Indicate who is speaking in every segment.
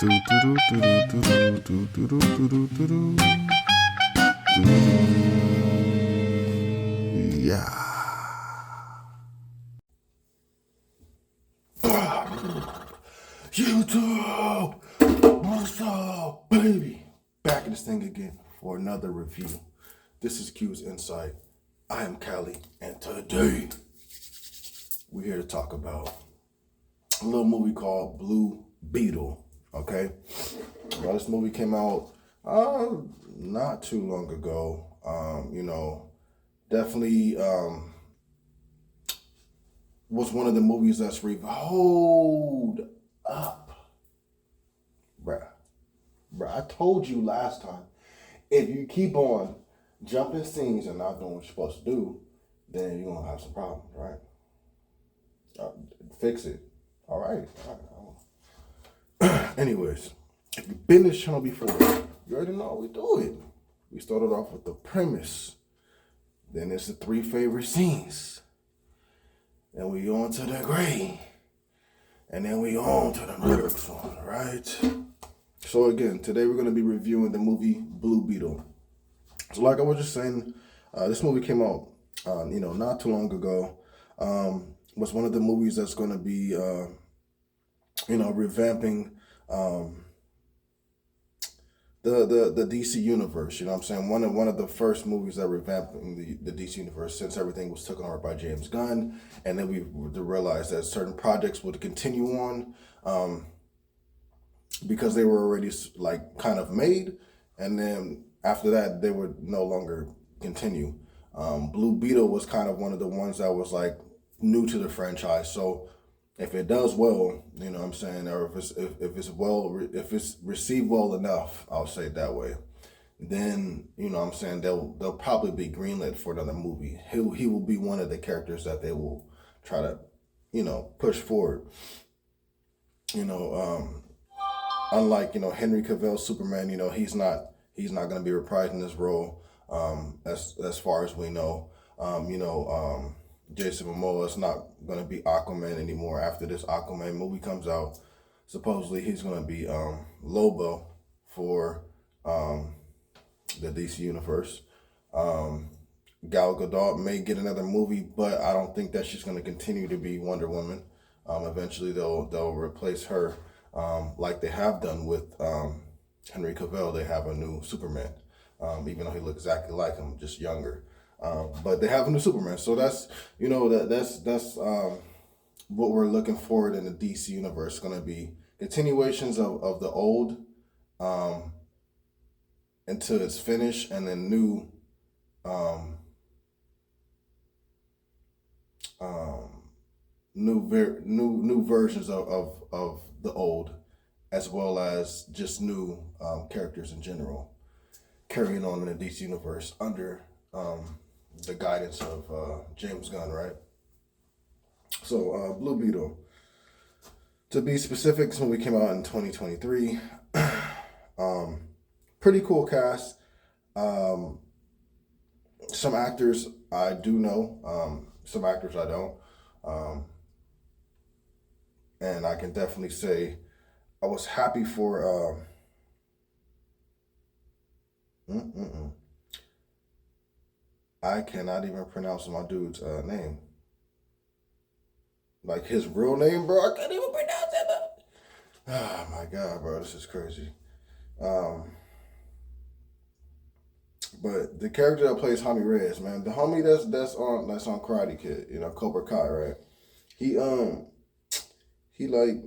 Speaker 1: Yeah. YouTube, what's up, baby? Back in this thing again for another review. This is Q's Insight. I am Callie, and today we're here to talk about a little movie called Blue Beetle. Okay, well, this movie came out not too long ago. Definitely was one of the movies that's hold up, bruh. I told you last time, if you keep on jumping scenes and not doing what you're supposed to do, then you're gonna have some problems, right? Fix it. All right. Anyways, if you've been to this channel before, you already know how we do it. We started off with the premise. Then it's the 3 favorite scenes. Then we on to the grade. And then we on to the next one, right? So again, today we're going to be reviewing the movie Blue Beetle. So like I was just saying, this movie came out, not too long ago. Was one of the movies that's going to be, revamping the DC universe. You know what I'm saying? One of the first movies that revamping the DC universe since everything was taken over by James Gunn, and then we realized that certain projects would continue on because they were already like kind of made, and then after that they would no longer continue. Blue Beetle was kind of one of the ones that was like new to the franchise, so if it does well, you know what I'm saying, or if it's received well enough, I'll say it that way, then, you know what I'm saying, they'll probably be greenlit for another movie. He will be one of the characters that they will try to, push forward. Unlike, Henry Cavill's Superman, he's not going to be reprising this role, as far as we know. Jason Momoa is not going to be Aquaman anymore after this Aquaman movie comes out. Supposedly he's going to be Lobo for the DC universe. Gal Gadot may get another movie, but I don't think that she's going to continue to be Wonder Woman. Eventually they'll replace her, like they have done with Henry Cavill. They have a new Superman, even though he looks exactly like him, just younger. But they have a new Superman, so that's what we're looking forward in the DC universe. It's going to be continuations of the old until it's finished, and then new versions of the old, as well as just new characters in general, carrying on in the DC universe under the guidance of James Gunn, right? So Blue Beetle, to be specific, this movie came out in 2023. Pretty cool cast. Some actors I do know, some actors I don't, and I can definitely say I was happy for I cannot even pronounce my dude's name. Like his real name, bro. I can't even pronounce it. Oh my God, bro, this is crazy. But the character that plays Homie Reyes, man, the homie that's on Karate Kid, Cobra Kai, right? He like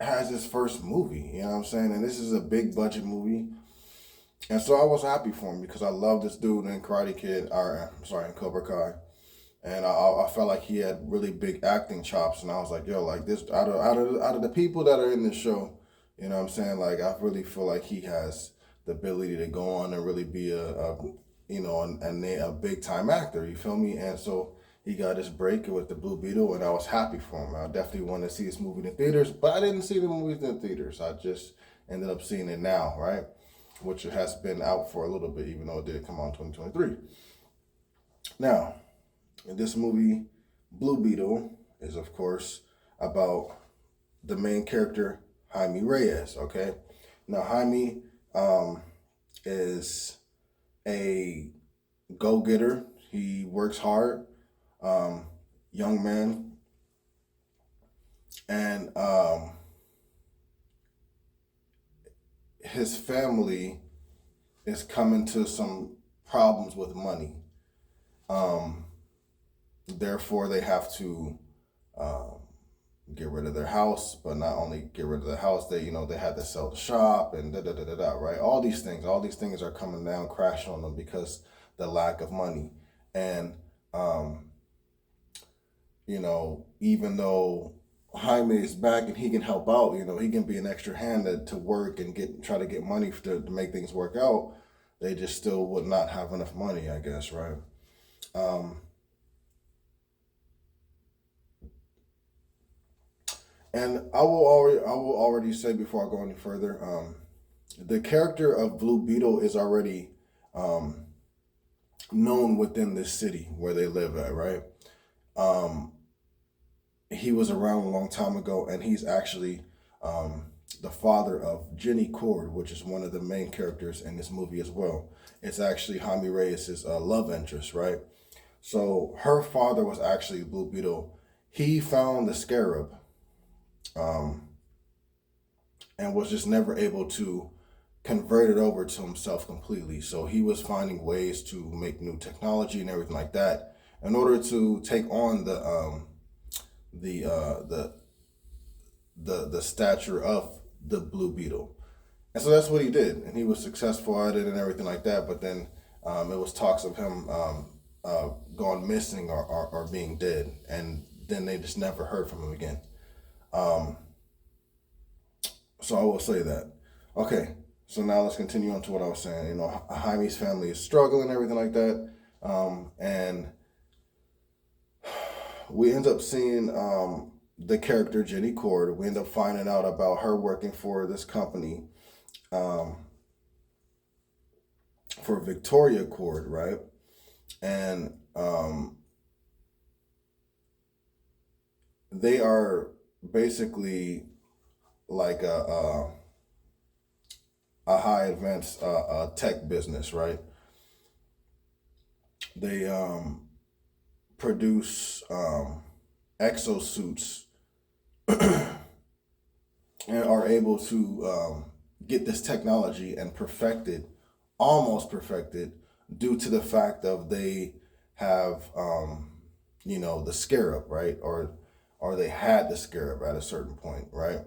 Speaker 1: has his first movie, you know what I'm saying? And this is a big budget movie. And so I was happy for him because I love this dude in Karate Kid, in Cobra Kai. And I felt like he had really big acting chops. And I was like, yo, like this, out of the people that are in this show, you know what I'm saying? Like, I really feel like he has the ability to go on and really be a big time actor, you feel me? And so he got his break with the Blue Beetle, and I was happy for him. I definitely wanted to see this movie in theaters, but I didn't see the movies in theaters. I just ended up seeing it now, right? Which has been out for a little bit, even though it did come out in 2023. Now, in this movie, Blue Beetle is, of course, about the main character, Jaime Reyes. Okay, now Jaime is a go-getter. He works hard, um, young man, and his family is coming to some problems with money. Um, Therefore, they have to um, get rid of their house, but not only get rid of the house, they had to sell the shop and da da da da da. Right, all these things are coming down, crashing on them because the lack of money, and um, even though Jaime is back and he can help out, he can be an extra hand to work and try to get money to make things work out. They just still would not have enough money, I guess, right? Um, and I will already say before I go any further, the character of Blue Beetle is already um, known within this city where they live at, right? Um, he was around a long time ago, and he's actually the father of Jenny Cord, which is one of the main characters in this movie as well. It's actually Jaime Reyes' love interest, right? So her father was actually Blue Beetle. He found the scarab um, and was just never able to convert it over to himself completely. So he was finding ways to make new technology and everything like that in order to take on the uh, the the stature of the Blue Beetle. And so that's what he did, and he was successful at it and everything like that. But then it was talks of him gone missing or being dead, and then they just never heard from him again. Um, so I will say that. Okay, so now let's continue on to what I was saying. Jaime's family is struggling and everything like that, and we end up seeing the character Jenny Cord. We end up finding out about her working for this company, um, for Victoria Cord, right? And they are basically like a high advanced tech business, right? They produce exosuits and are able to get this technology and perfect it, almost perfected, due to the fact of they have the scarab, right? Or they had the scarab at a certain point, right?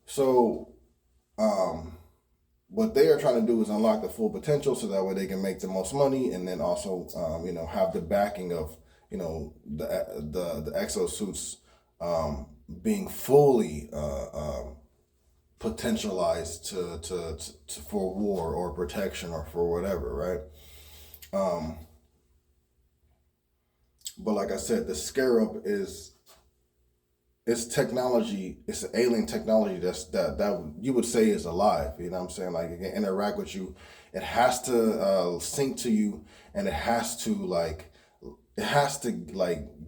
Speaker 1: So um, what they are trying to do is unlock the full potential, so that way they can make the most money, and then also have the backing of the exosuits being fully potentialized to for war or protection or for whatever, right? Um, but like I said, the scarab is it's technology. It's an alien technology that you would say is alive. You know what I'm saying? Like, it can interact with you. It has to sync to you, and it has to like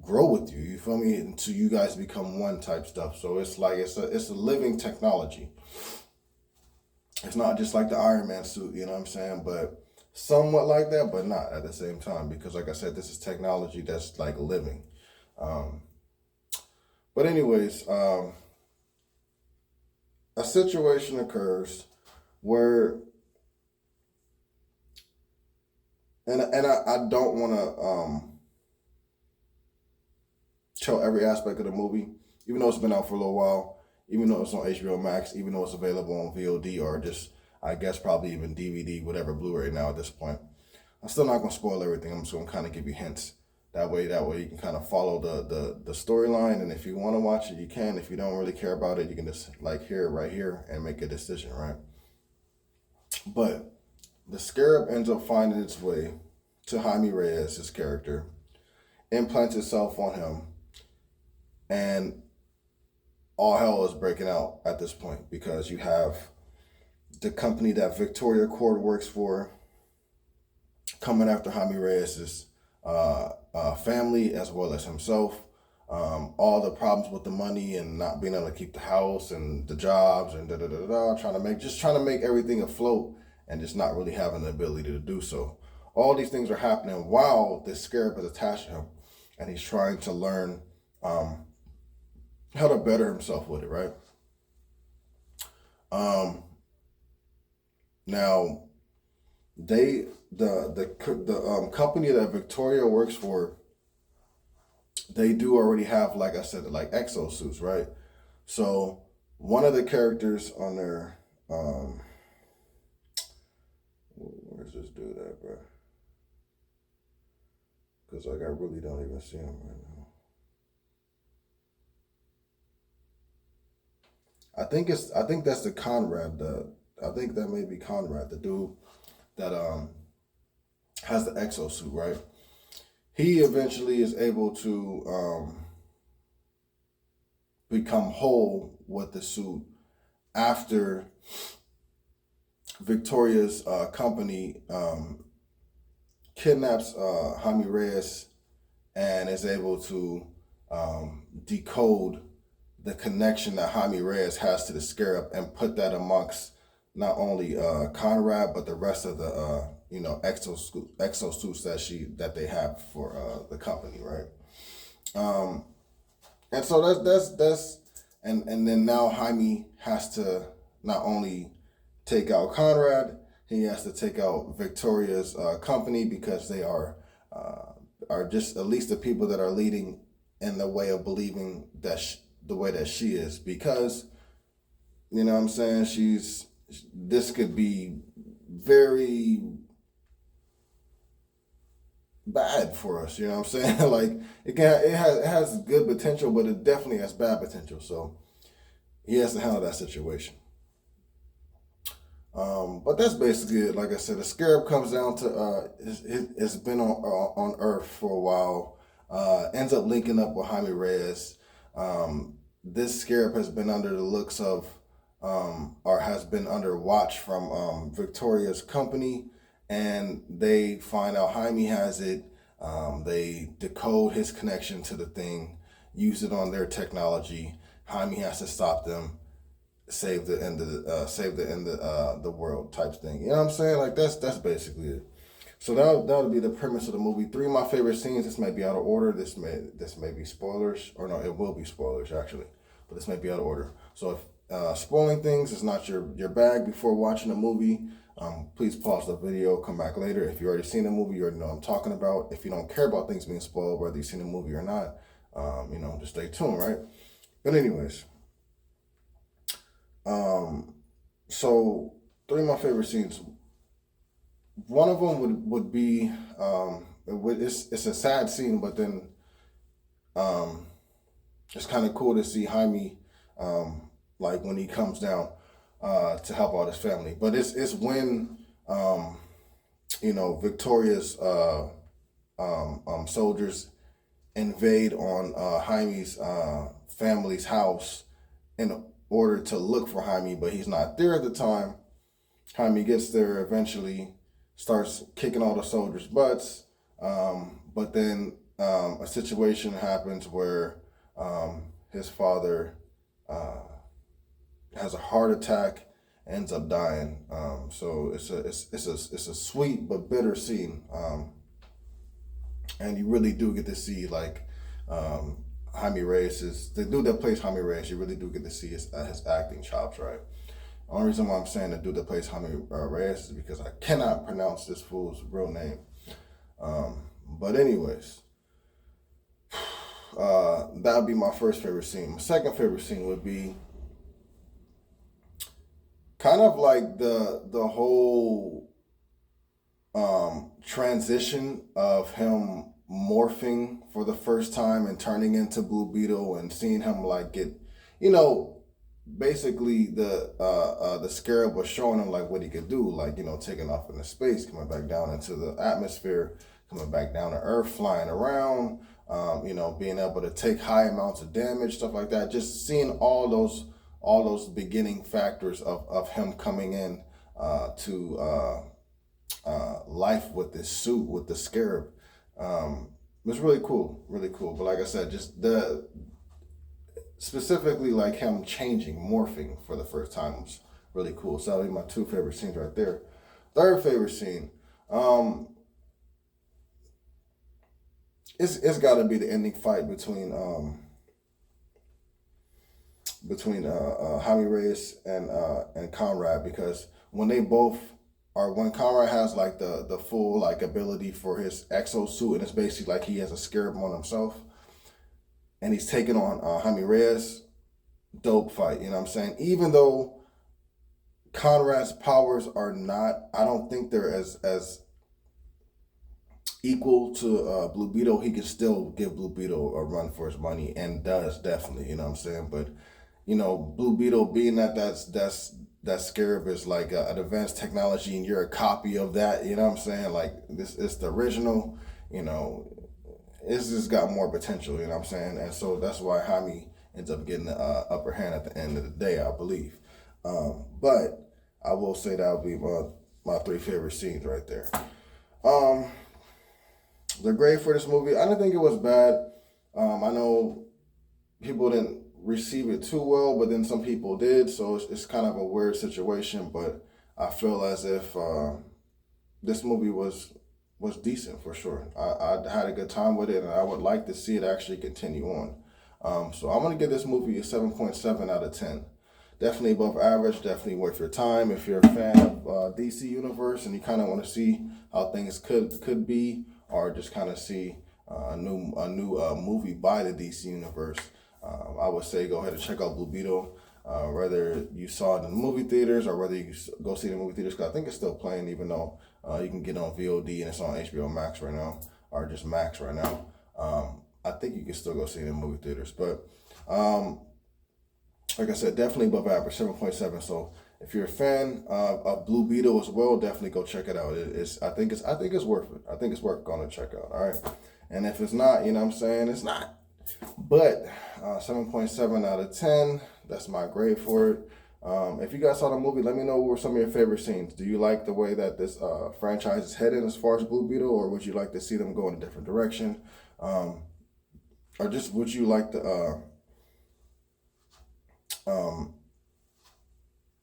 Speaker 1: grow with you. You feel me? Until you guys become one type stuff. So it's like it's a living technology. It's not just like the Iron Man suit. You know what I'm saying? But somewhat like that, but not at the same time, because like I said, this is technology that's like living. Um, but anyways, a situation occurs where, I don't want to tell every aspect of the movie, even though it's been out for a little while, even though it's on HBO Max, even though it's available on VOD or just, I guess, probably even DVD, whatever, Blu-ray now at this point. I'm still not gonna spoil everything. I'm just gonna kind of give you hints. That way you can kind of follow the storyline, and if you want to watch it, you can. If you don't really care about it, you can just like hear it right here and make a decision, right? But the scarab ends up finding its way to Jaime Reyes, his character, implants itself on him, and all hell is breaking out at this point, because you have the company that Victoria Cord works for coming after Jaime Reyes' family as well as himself. all the problems with the money and not being able to keep the house and the jobs and trying to make everything afloat and just not really having the ability to do so. All these things are happening while this scarab is attached to him, and he's trying to learn how to better himself with it, right? Um, Now, the company that Victoria works for, they do already have, like I said, like exosuits, right? So one of the characters on their where's this dude at, bro? Because like I really don't even see him right now. I think that's the Conrad. I think that may be Conrad, the dude that has the exosuit, right? He eventually is able to become whole with the suit after Victoria's company kidnaps Jaime Reyes and is able to decode the connection that Jaime Reyes has to the scarab and put that amongst not only Conrad but the rest of the exosuits that they have for the company, right? And so that's and then now Jaime has to not only take out Conrad, he has to take out Victoria's company because they are just at least the people that are leading in the way of believing that the way that she is, because you know what I'm saying, this could be very bad for us, you know what I'm saying? Like it has good potential, but it definitely has bad potential. So he has to handle that situation. But that's basically it. Like I said, the scarab comes down to it's been on Earth for a while. Ends up linking up with Jaime Reyes. This scarab has been under the looks of or has been under watch from Victoria's company, and they find out Jaime has it. They decode his connection to the thing, use it on their technology. Jaime has to stop them, save the end of the world type thing. You know what I'm saying? Like that's basically it. So that'll be the premise of the movie. 3 of my favorite scenes. This may be out of order. This may be spoilers, or no, it will be spoilers actually, but this may be out of order. So if spoiling things is not your bag before watching a movie, please pause the video, come back later. If you already seen the movie, you already know what I'm talking about. If you don't care about things being spoiled, whether you've seen the movie or not, just stay tuned, right? But anyways, so 3 of my favorite scenes. One of them would be it's a sad scene, but then it's kind of cool to see Jaime like when he comes down to help out his family. But it's when Victoria's soldiers invade on Jaime's family's house in order to look for Jaime, but he's not there at the time. Jaime gets there eventually, starts kicking all the soldiers' butts, but then a situation happens where his father has a heart attack, ends up dying. So it's a sweet but bitter scene, and you really do get to see like Jaime Reyes the dude that plays Jaime Reyes. You really do get to see his acting chops, right? The only reason why I'm saying the dude that plays Jaime Reyes is because I cannot pronounce this fool's real name. But anyways, that would be my first favorite scene. My second favorite scene would be kind of like the whole transition of him morphing for the first time and turning into Blue Beetle, and seeing him like get, basically the scarab was showing him like what he could do, like taking off into space, coming back down into the atmosphere, coming back down to Earth, flying around, being able to take high amounts of damage, stuff like that. Just seeing all those beginning factors of him coming in to life with this suit, with the scarab. It's really cool, really cool. But like I said, just the specifically like him changing, morphing for the first time was really cool. So that'll be my two favorite scenes right there. Third favorite scene, um, it's got to be the ending fight between Jaime Reyes and Conrad, because when they both when Conrad has like the full like ability for his exo suit, and it's basically like he has a scarab on himself, and he's taking on Jaime Reyes. Dope fight, you know what I'm saying? Even though Conrad's powers are not, I don't think they're as equal to Blue Beetle. He can still give Blue Beetle a run for his money, and does definitely, you know what I'm saying? But Blue Beetle, being that scarab is like an advanced technology, and you're a copy of that. You know what I'm saying? Like this, it's the original. You know, it's just got more potential. You know what I'm saying? And so that's why Jaime ends up getting the upper hand at the end of the day, I believe. But I will say that would be my three favorite scenes right there. The grade for this movie, I didn't think it was bad. I know people didn't receive it too well, but then some people did, so it's kind of a weird situation. But I feel as if this movie was decent for sure. I had a good time with it, and I would like to see it actually continue on. So I'm gonna give this movie a 7.7 out of 10. Definitely above average. Definitely worth your time if you're a fan of DC Universe and you kind of want to see how things could be, or just kind of see a new movie by the DC Universe. I would say go ahead and check out Blue Beetle. Whether you saw it in the movie theaters or whether you go see it in the movie theaters, because I think it's still playing, even though you can get on VOD and it's on HBO Max right now, or just Max right now. I think you can still go see it in movie theaters. But like I said, definitely above average, 7.7. So if you're a fan of Blue Beetle as well, definitely go check it out. I think it's worth it. I think it's worth going to check out. All right. And if it's not, you know what I'm saying, it's not. But 7.7 out of 10, that's my grade for it. If you guys saw the movie, let me know what were some of your favorite scenes. Do you like the way that this franchise is heading as far as Blue Beetle, or would you like to see them go in a different direction? Or just would you like to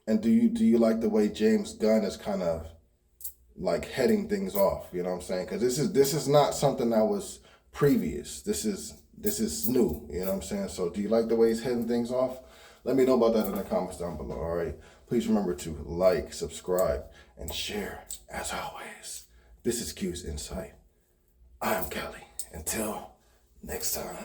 Speaker 1: and do you like the way James Gunn is kind of like heading things off? You know what I'm saying? Because this is not something that was previous. This is new. You know what I'm saying? So do you like the way he's heading things off? Let me know about that in the comments down below. All right. Please remember to like, subscribe, and share. As always, this is Q's Insight. I'm Kelly. Until next time.